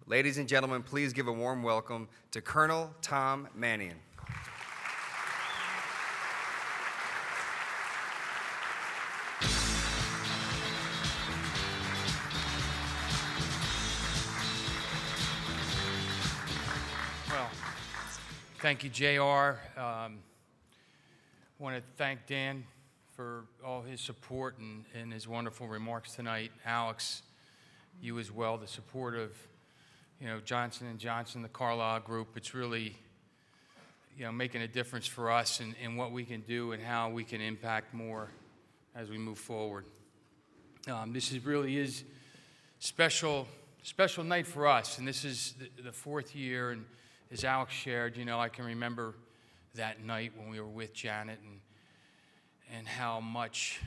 Ladies and gentlemen, please give a warm welcome to Colonel Tom Manion. Well, thank you, JR. I want to thank Dan for all his support and his wonderful remarks tonight. Alex, you as well, the support of Johnson & Johnson, the Carlyle Group. It's really, making a difference for us in what we can do and how we can impact more as we move forward. This really is special night for us, and this is the fourth year. And as Alex shared, I can remember that night when we were with Janet and how much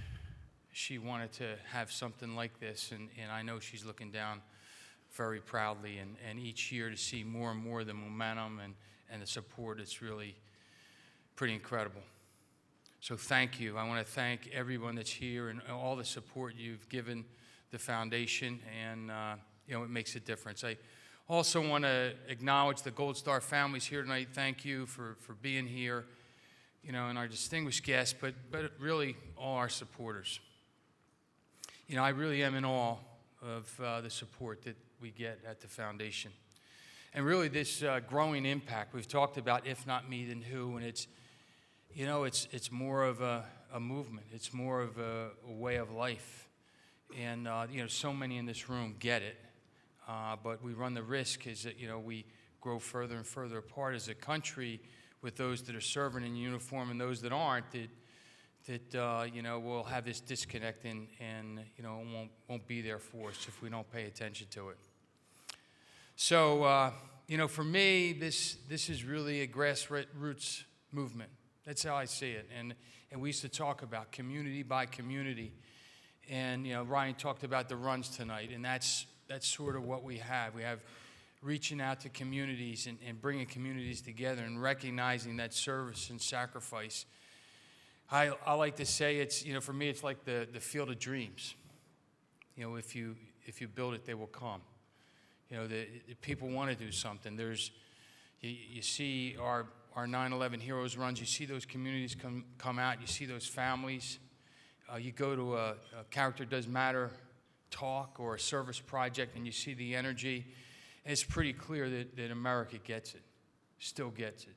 she wanted to have something like this, and I know she's looking down very proudly, and each year to see more and more of the momentum and the support, it's really pretty incredible. So thank you. I want to thank everyone that's here and all the support you've given the foundation, and it makes a difference. I also want to acknowledge the Gold Star families here tonight. Thank you for being here, and our distinguished guests, but really all our supporters. I really am in awe of the support that we get at the foundation. And really this growing impact, we've talked about if not me, then who, and it's more of a movement. It's more of a way of life. And, so many in this room get it, but we run the risk is that, we grow further and further apart as a country with those that are serving in uniform and those that aren't, that we'll have this disconnect and won't be there for us if we don't pay attention to it. So, for me, this is really a grassroots movement. That's how I see it. And we used to talk about community by community. And, Ryan talked about the runs tonight, and that's sort of what we have. We have reaching out to communities and bringing communities together and recognizing that service and sacrifice. I like to say it's, for me, it's like the field of dreams. If you build it, they will come. The people want to do something. You see our 9/11 Heroes runs. You see those communities come out. You see those families. You go to a Character Does Matter talk or a service project, and you see the energy. And it's pretty clear that America gets it, still gets it.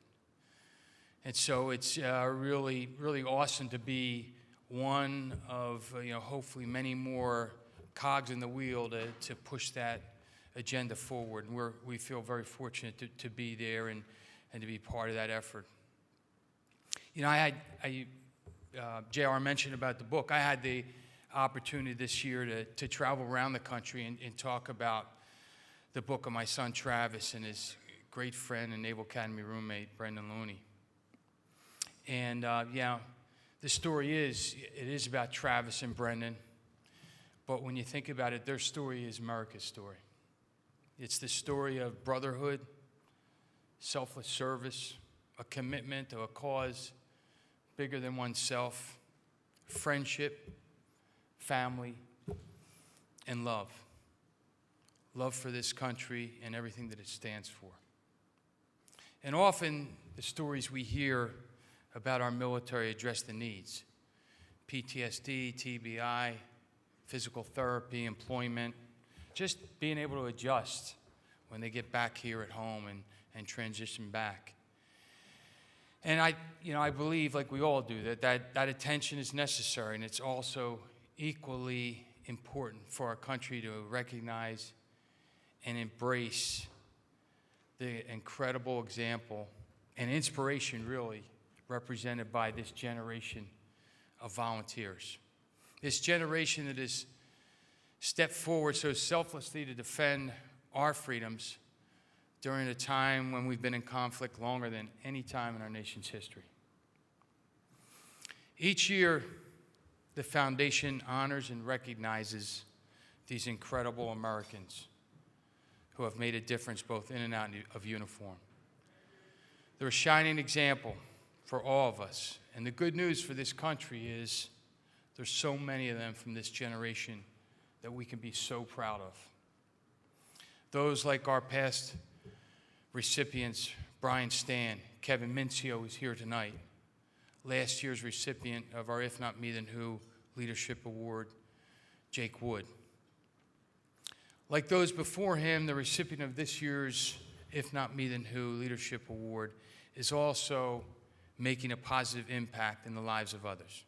And so it's really, really awesome to be one of, hopefully many more cogs in the wheel to push that agenda forward. And we feel very fortunate to be there and to be part of that effort. JR mentioned about the book. I had the opportunity this year to travel around the country and talk about the book of my son Travis and his great friend and Naval Academy roommate, Brendan Looney. And, the story is about Travis and Brendan. But when you think about it, their story is America's story. It's the story of brotherhood, selfless service, a commitment to a cause bigger than oneself, friendship, family, and love. Love for this country and everything that it stands for. And often the stories we hear about our military address the needs. PTSD, TBI, physical therapy, employment, just being able to adjust when they get back here at home and transition back. And I believe, like we all do, that attention is necessary, and it's also equally important for our country to recognize and embrace the incredible example and inspiration, really, represented by this generation of volunteers. This generation that has stepped forward so selflessly to defend our freedoms during a time when we've been in conflict longer than any time in our nation's history. Each year, the foundation honors and recognizes these incredible Americans who have made a difference both in and out of uniform. They're a shining example for all of us. And the good news for this country is there's so many of them from this generation that we can be so proud of. Those like our past recipients, Brian Stan, Kevin Mincio is here tonight. Last year's recipient of our If Not Me Then Who Leadership Award, Jake Wood. Like those before him, the recipient of this year's If Not Me Then Who Leadership Award is also making a positive impact in the lives of others.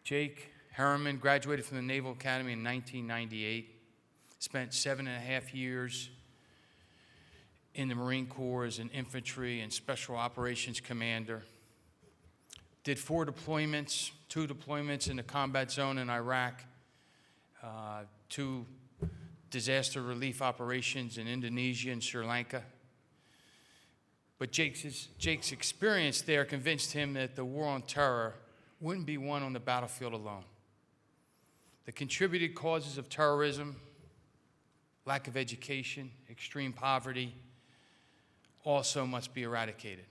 Jake Harriman graduated from the Naval Academy in 1998, spent 7.5 years in the Marine Corps as an infantry and special operations commander. Did 4 deployments, 2 deployments in the combat zone in Iraq, 2 disaster relief operations in Indonesia and Sri Lanka. But Jake's experience there convinced him that the war on terror wouldn't be won on the battlefield alone. The contributed causes of terrorism, lack of education, extreme poverty, also must be eradicated.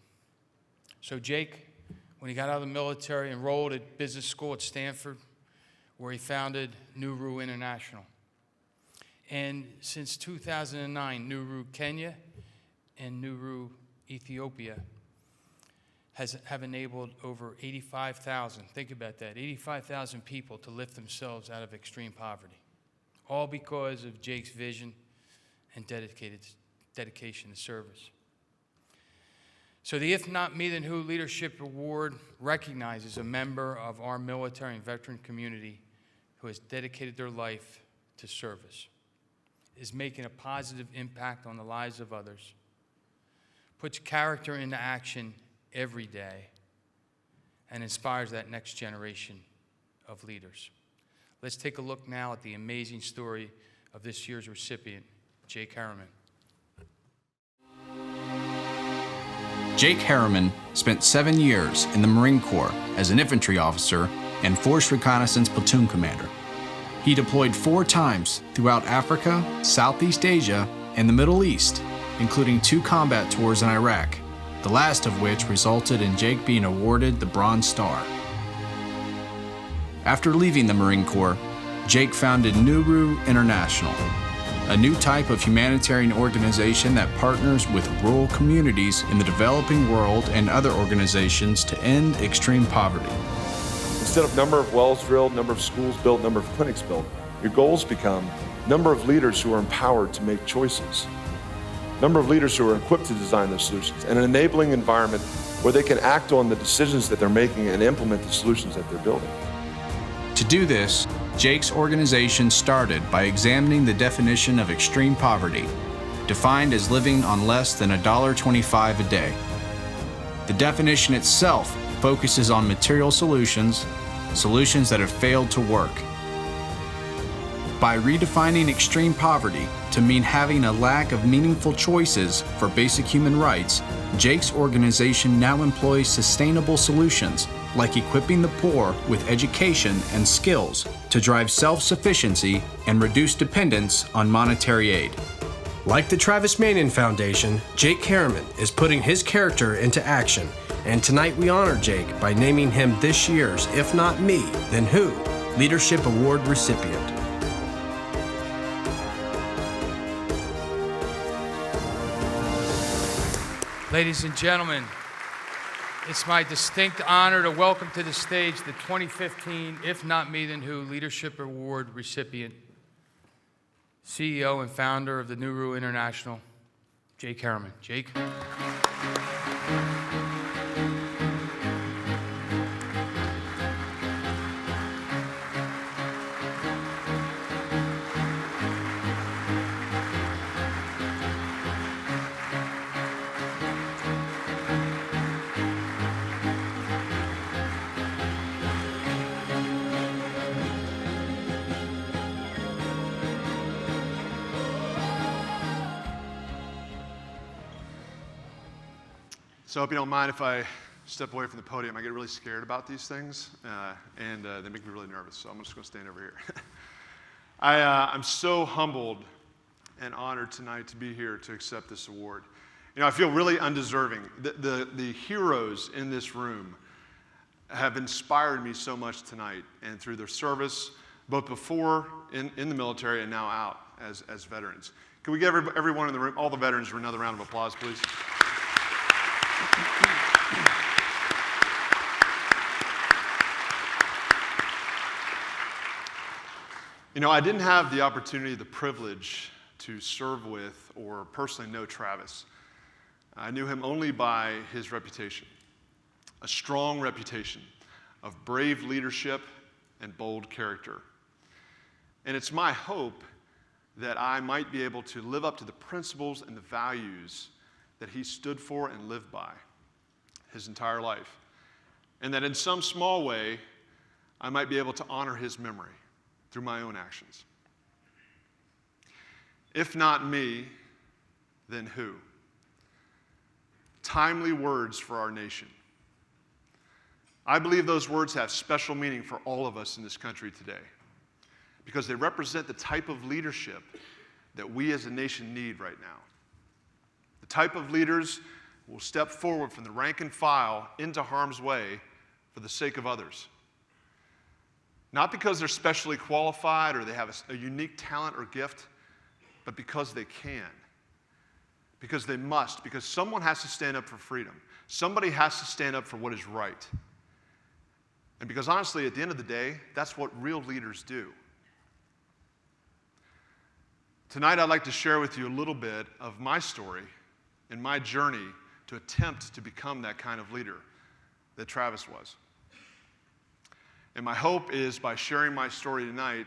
So Jake, when he got out of the military, enrolled at business school at Stanford, where he founded Nuru International. And since 2009, Nuru Kenya and Nuru Ethiopia have enabled over 85,000, think about that, 85,000 people to lift themselves out of extreme poverty, all because of Jake's vision and dedication to service. So the If Not Me Then Who Leadership Award recognizes a member of our military and veteran community who has dedicated their life to service, is making a positive impact on the lives of others, puts character into action every day, and inspires that next generation of leaders. Let's take a look now at the amazing story of this year's recipient, Jake Harriman. Jake Harriman spent 7 years in the Marine Corps as an infantry officer and force reconnaissance platoon commander. He deployed 4 times throughout Africa, Southeast Asia, and the Middle East, including 2 combat tours in Iraq, the last of which resulted in Jake being awarded the Bronze Star. After leaving the Marine Corps, Jake founded Nuru International, a new type of humanitarian organization that partners with rural communities in the developing world and other organizations to end extreme poverty. Instead of number of wells drilled, number of schools built, number of clinics built, your goals become number of leaders who are empowered to make choices, number of leaders who are equipped to design those solutions, and an enabling environment where they can act on the decisions that they're making and implement the solutions that they're building. To do this, Jake's organization started by examining the definition of extreme poverty, defined as living on less than $1.25 a day. The definition itself focuses on material solutions that have failed to work. By redefining extreme poverty to mean having a lack of meaningful choices for basic human rights, Jake's organization now employs sustainable solutions like equipping the poor with education and skills to drive self-sufficiency and reduce dependence on monetary aid. Like the Travis Manion Foundation, Jake Harriman is putting his character into action, and tonight we honor Jake by naming him this year's If Not Me, Then Who Leadership Award recipient. Ladies and gentlemen, it's my distinct honor to welcome to the stage the 2015 If Not Me Then Who Leadership Award recipient, CEO and founder of the Nuru International, Jake Harriman. Jake. So I hope you don't mind if I step away from the podium. I get really scared about these things, and they make me really nervous, so I'm just going to stand over here. I'm so humbled and honored tonight to be here to accept this award. You know, I feel really undeserving. The heroes in this room have inspired me so much tonight, and through their service, both before in the military and now out as veterans. Can we give everyone in the room, all the veterans, for another round of applause, please? You know, I didn't have the opportunity, the privilege to serve with or personally know Travis. I knew him only by his reputation, a strong reputation of brave leadership and bold character. And it's my hope that I might be able to live up to the principles and the values that he stood for and lived by his entire life. And that in some small way, I might be able to honor his memory through my own actions. If not me, then who? Timely words for our nation. I believe those words have special meaning for all of us in this country today because they represent the type of leadership that we as a nation need right now. The type of leaders who will step forward from the rank and file into harm's way for the sake of others. Not because they're specially qualified or they have a unique talent or gift, but because they can. Because they must. Because someone has to stand up for freedom. Somebody has to stand up for what is right. And because honestly, at the end of the day, that's what real leaders do. Tonight, I'd like to share with you a little bit of my story and my journey to attempt to become that kind of leader that Travis was. And my hope is by sharing my story tonight,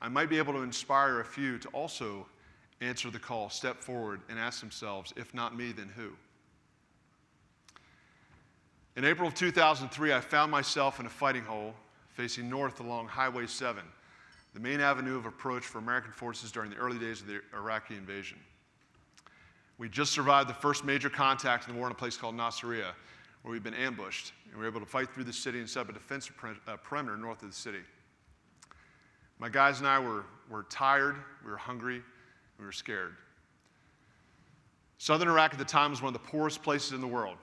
I might be able to inspire a few to also answer the call, step forward, and ask themselves, if not me, then who? In April of 2003, I found myself in a fighting hole facing north along Highway 7, the main avenue of approach for American forces during the early days of the Iraqi invasion. We just survived the first major contact in the war in a place called Nasiriyah, where we'd been ambushed, and we were able to fight through the city and set up a defensive perimeter north of the city. My guys and I were tired, we were hungry, we were scared. Southern Iraq at the time was one of the poorest places in the world.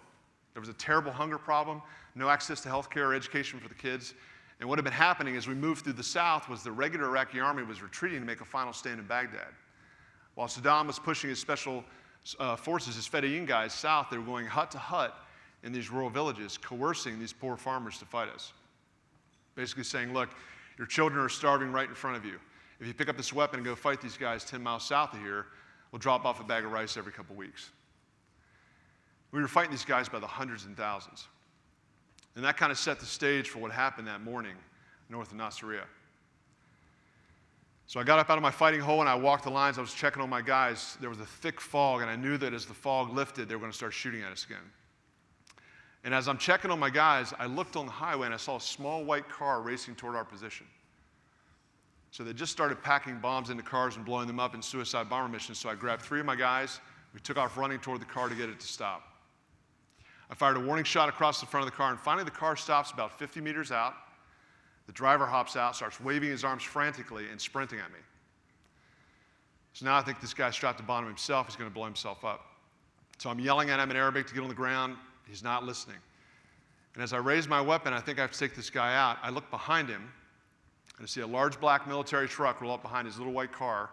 There was a terrible hunger problem, no access to health care or education for the kids, and what had been happening as we moved through the south was the regular Iraqi army was retreating to make a final stand in Baghdad. While Saddam was pushing his special forces, his Fedayeen guys, south, they were going hut to hut in these rural villages, coercing these poor farmers to fight us. Basically saying, look, your children are starving right in front of you. If you pick up this weapon and go fight these guys 10 miles south of here, we'll drop off a bag of rice every couple weeks. We were fighting these guys by the hundreds and thousands. And that kind of set the stage for what happened that morning north of Nasiriyah. So I got up out of my fighting hole and I walked the lines. I was checking on my guys. There was a thick fog, and I knew that as the fog lifted, they were going to start shooting at us again. And as I'm checking on my guys, I looked on the highway and I saw a small white car racing toward our position. So they just started packing bombs into cars and blowing them up in suicide bomber missions. So I grabbed 3 of my guys. We took off running toward the car to get it to stop. I fired a warning shot across the front of the car, and finally the car stops about 50 meters out. The driver hops out, starts waving his arms frantically and sprinting at me. So now I think this guy's strapped a bomb himself. He's going to blow himself up. So I'm yelling at him in Arabic to get on the ground. He's not listening. And as I raise my weapon, I think I have to take this guy out. I look behind him, and I see a large black military truck roll up behind his little white car.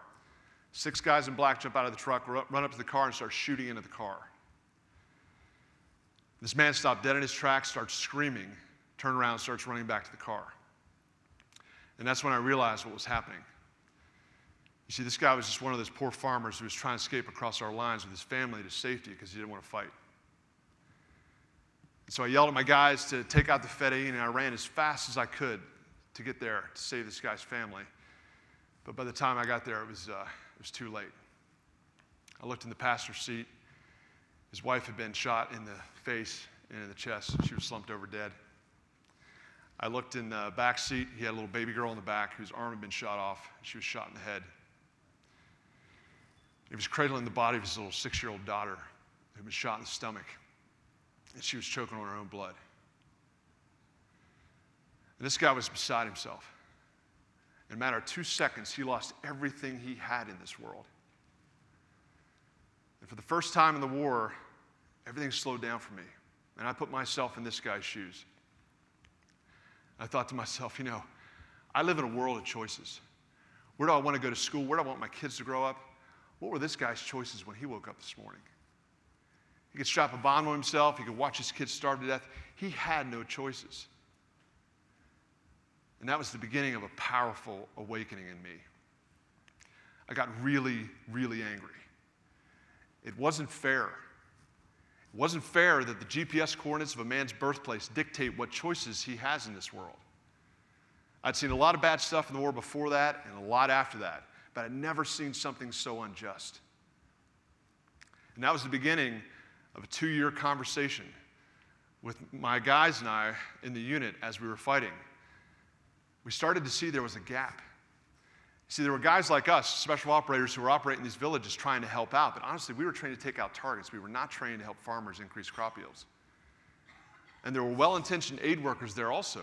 6 guys in black jump out of the truck, run up to the car, and start shooting into the car. This man stopped dead in his tracks, starts screaming, turned around, and starts running back to the car. And that's when I realized what was happening. You see, this guy was just one of those poor farmers who was trying to escape across our lines with his family to safety because he didn't want to fight. And so I yelled at my guys to take out the Fedayeen, and I ran as fast as I could to get there to save this guy's family. But by the time I got there, it was too late. I looked in the passenger seat. His wife had been shot in the face and in the chest. She was slumped over dead. I looked in the back seat. He had a little baby girl in the back whose arm had been shot off. She was shot in the head. He was cradling the body of his little 6-year-old daughter who had been shot in the stomach, and she was choking on her own blood. And this guy was beside himself. In a matter of 2 seconds, he lost everything he had in this world. And for the first time in the war, everything slowed down for me. And I put myself in this guy's shoes. I thought to myself, you know, I live in a world of choices. Where do I want to go to school? Where do I want my kids to grow up? what were this guy's choices when he woke up this morning? He could strap a bomb on himself. He could watch his kids starve to death. He had no choices. And that was the beginning of a powerful awakening in me. I got really, really angry. It wasn't fair. It wasn't fair that the GPS coordinates of a man's birthplace dictate what choices he has in this world. I'd seen a lot of bad stuff in the war before that and a lot after that, but I'd never seen something so unjust. And that was the beginning of a 2-year conversation with my guys and I in the unit as we were fighting. We started to see there was a gap. See, there were guys like us, special operators, who were operating these villages trying to help out, but honestly, we were trained to take out targets. We were not trained to help farmers increase crop yields. And there were well-intentioned aid workers there also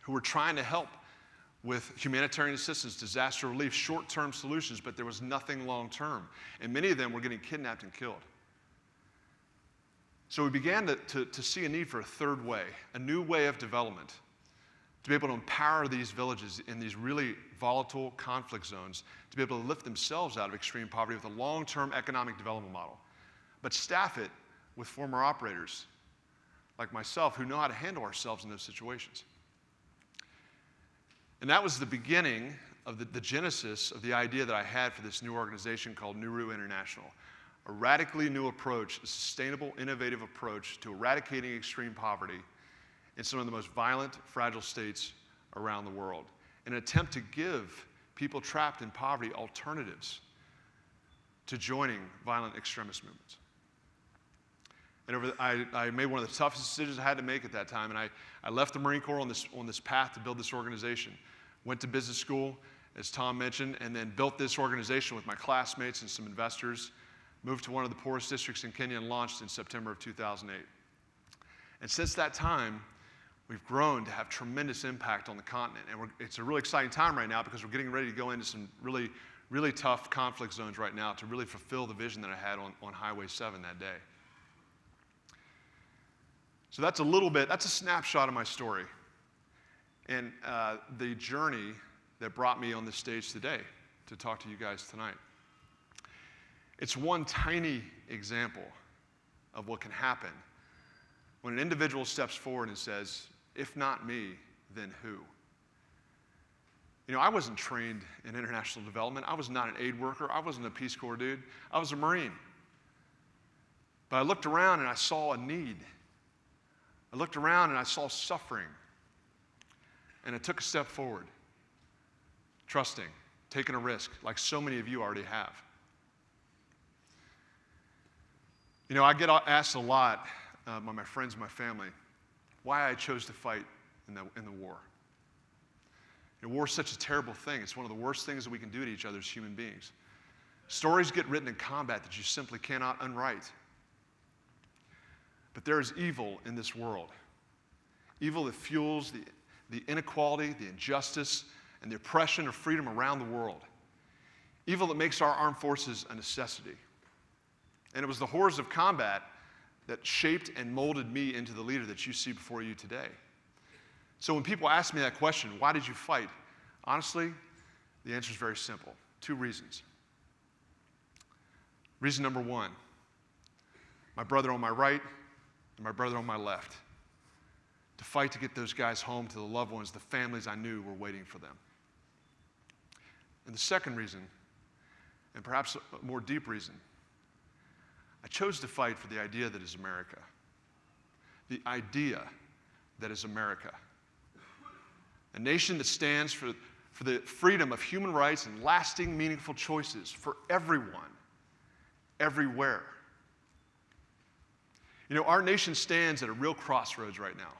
who were trying to help with humanitarian assistance, disaster relief, short-term solutions, but there was nothing long-term. And many of them were getting kidnapped and killed. So we began to see a need for a third way, a new way of development, to be able to empower these villages in these really volatile conflict zones, to be able to lift themselves out of extreme poverty with a long-term economic development model, but staff it with former operators like myself who know how to handle ourselves in those situations. And that was the beginning of the genesis of the idea that I had for this new organization called Nuru International, a radically new approach, a sustainable, innovative approach to eradicating extreme poverty in some of the most violent, fragile states around the world, in an attempt to give people trapped in poverty alternatives to joining violent extremist movements. And I made one of the toughest decisions I had to make at that time, and I left the Marine Corps on this path to build this organization. Went to business school, as Tom mentioned, and then built this organization with my classmates and some investors, moved to one of the poorest districts in Kenya and launched in September of 2008. And since that time, we've grown to have tremendous impact on the continent. And it's a really exciting time right now because we're getting ready to go into some really, really tough conflict zones right now to really fulfill the vision that I had on Highway 7 that day. So that's a snapshot of my story and the journey that brought me on this stage today to talk to you guys tonight. It's one tiny example of what can happen when an individual steps forward and says, if not me, then who? You know, I wasn't trained in international development. I was not an aid worker. I wasn't a Peace Corps dude. I was a Marine. But I looked around and I saw a need. I looked around and I saw suffering. And I took a step forward, trusting, taking a risk, like so many of you already have. You know, I get asked a lot by my friends and my family why I chose to fight in the war. You know, war is such a terrible thing. It's one of the worst things that we can do to each other as human beings. Stories get written in combat that you simply cannot unwrite. But there is evil in this world. Evil that fuels the inequality, the injustice, and the oppression of freedom around the world. Evil that makes our armed forces a necessity. And it was the horrors of combat that shaped and molded me into the leader that you see before you today. So when people ask me that question, why did you fight? Honestly, the answer is very simple. 2 reasons. Reason number 1, my brother on my right and my brother on my left. To fight to get those guys home to the loved ones, the families I knew were waiting for them. And the second reason, and perhaps a more deep reason, I chose to fight for the idea that is America. The idea that is America. A nation that stands for the freedom of human rights and lasting, meaningful choices for everyone, everywhere. You know, our nation stands at a real crossroads right now.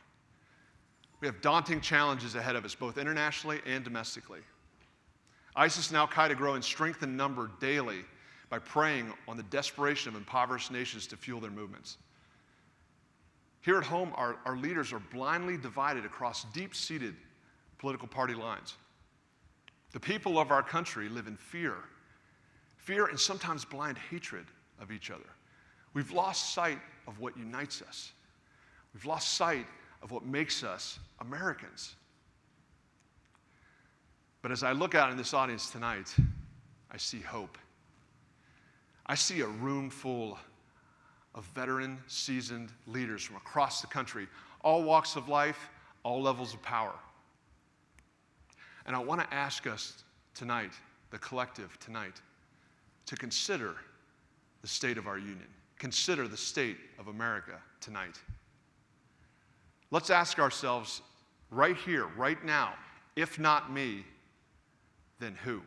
We have daunting challenges ahead of us, both internationally and domestically. ISIS and Al-Qaeda grow in strength and number daily by preying on the desperation of impoverished nations to fuel their movements. Here at home, our leaders are blindly divided across deep-seated political party lines. The people of our country live in fear and sometimes blind hatred of each other. We've lost sight of what unites us. We've lost sight of what makes us Americans. But as I look out in this audience tonight, I see hope. I see a room full of veteran, seasoned leaders from across the country, all walks of life, all levels of power. And I want to ask us tonight, the collective tonight, to consider the state of our union. Consider the state of America tonight. Let's ask ourselves right here, right now, if not me, then who?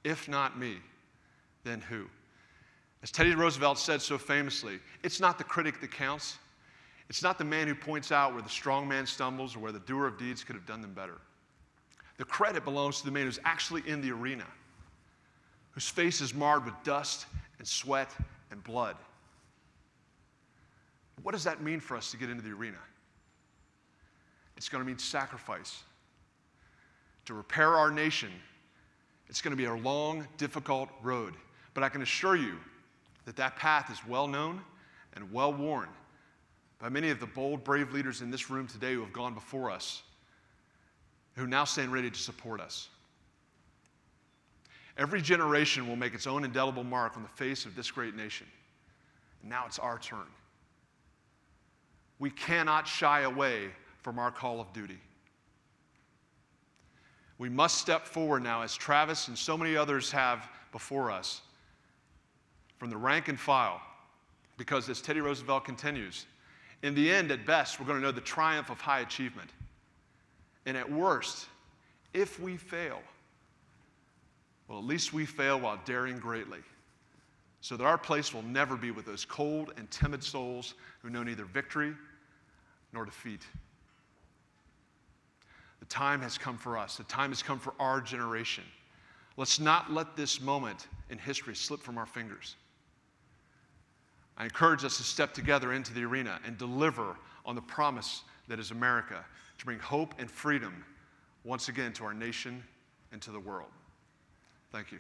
If not me, then who? As Teddy Roosevelt said so famously, it's not the critic that counts. It's not the man who points out where the strong man stumbles or where the doer of deeds could have done them better. The credit belongs to the man who's actually in the arena, whose face is marred with dust and sweat and blood. What does that mean for us to get into the arena? It's going to mean sacrifice. To repair our nation, it's going to be a long, difficult road. But I can assure you that that path is well known and well worn by many of the bold, brave leaders in this room today who have gone before us, who now stand ready to support us. Every generation will make its own indelible mark on the face of this great nation. And now it's our turn. We cannot shy away from our call of duty. We must step forward now, as Travis and so many others have before us, from the rank and file, because as Teddy Roosevelt continues, in the end, at best, we're going to know the triumph of high achievement. And at worst, if we fail, well, at least we fail while daring greatly, so that our place will never be with those cold and timid souls who know neither victory nor defeat. The time has come for us. The time has come for our generation. Let's not let this moment in history slip from our fingers. I encourage us to step together into the arena and deliver on the promise that is America, to bring hope and freedom once again to our nation and to the world. Thank you.